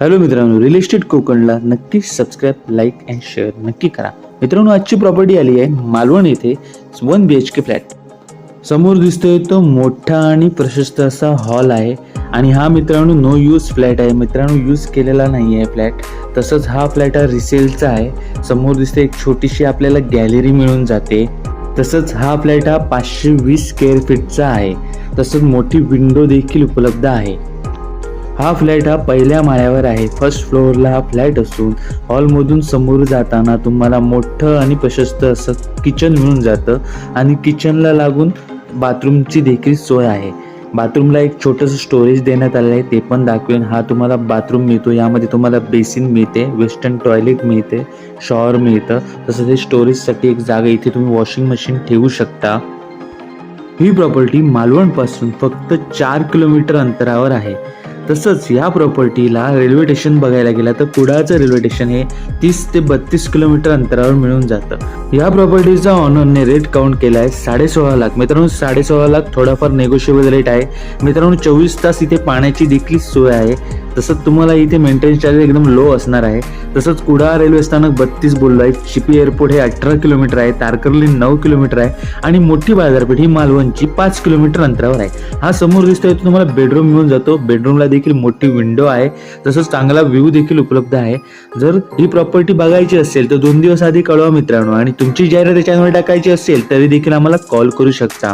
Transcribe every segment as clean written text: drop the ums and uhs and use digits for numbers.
Hello मित्रांनो, real estate कोकणला नक्की subscribe, like and share नक्की करा. मित्रांनो, आजची प्रॉपर्टी आली आहे मालवण येथे 1 BHK फ्लॅट. समोर दिसतोय तो मोठा आणि प्रशस्त असा हॉल आहे आणि हा मित्रांनो नो यूज फ्लॅट आहे. मित्रांनो, यूज केलेला नाही आहे फ्लॅट. तसंच हा फ्लॅट हा रिसेलचा आहे. समोर दिसते एक छोटीशी आपल्याला गॅलरी मिळून जाते. तसंच हा फ्लॅट हा 520 स्क्वेअर फीटचा आहे. तसंच मोठी विंडो देखील उपलब्ध आहे. हा फ्लॅट हा पहिल्या माळ्यावर आहे. फर्स्ट फ्लोअरला हा फ्लॅट असून हॉलमधून समोर जाताना तुम्हाला मोठं आणि प्रशस्त असं किचन मिळून जातं आणि किचनला लागून बाथरूमची देखील सोय आहे. बाथरूमला एक छोटंसं स्टोरेज देण्यात आलं आहे, ते पण दाखवेन. हा तुम्हाला बाथरूम मिळतो. यामध्ये तुम्हाला बेसिन मिळते, वेस्टर्न टॉयलेट मिळते, शॉवर मिळतं. तसंच हे स्टोरेजसाठी एक जागा, इथे तुम्ही वॉशिंग मशीन ठेवू शकता. ही प्रॉपर्टी मालवणपासून फक्त 4 किलोमीटर अंतरावर आहे. तसंच या प्रॉपर्टीला रेल्वे स्टेशन बघायला गेला तर कुडाळचं रेल्वे स्टेशन हे 30 ते 32 किलोमीटर अंतरावर मिळून जातं. या प्रॉपर्टीचा ऑनरने रेट काउंट केला आहे 16.5 लाख. मित्रांनो, 16.5 लाख थोडाफार नेगोशिएबल रेट आहे. मित्रांनो, 24 तास इथे पाण्याची देखील सोय आहे. तसंच तुम्हाला इथे मेंटेनन्स चार्जेस एकदम लो असणार आहे. तसंच कुडाळ रेल्वे स्थानक 32 बोललो आहे. चिपी एअरपोर्ट हे 18 किलोमीटर आहे. तारकर्ली 9 किलोमीटर आहे आणि मोठी बाजारपेठ ही मालवणची 5 किलोमीटर अंतरावर आहे. हा समोर दिसतोय तो तुम्हाला बेडरूम मिळून जातो. बेडरूमला देखील मोठी विंडो आहे. तसंच चांगला व्ह्यू देखील उपलब्ध आहे. जर ही प्रॉपर्टी बघायची असेल तर 2 दिवस आधी कळवा मित्रांनो, आणि तुमची जाहिरात चॅनलवर टाकायची असेल तरी देखील आम्हाला कॉल करू शकता.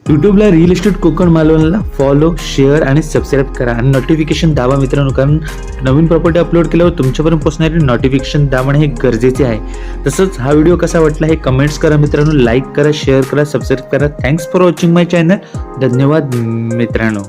यूट्यूबला रिअल इस्टेट कोकण मालवणला फॉलो, शेअर आणि सबस्क्राईब करा आणि नोटिफिकेशन दाबा मित्रांनो, कारण नवीन प्रॉपर्टी अपलोड केल्यावर तुमच्यापर्यंत पोहोचणारी नोटिफिकेशन दाबणे हे गरजेचे आहे. तसंच हा व्हिडिओ कसा वाटला हे कमेंट्स करा मित्रांनो, लाईक करा, शेअर करा, सबस्क्राईब करा. Thanks for watching my channel. धन्यवाद मित्रांनो.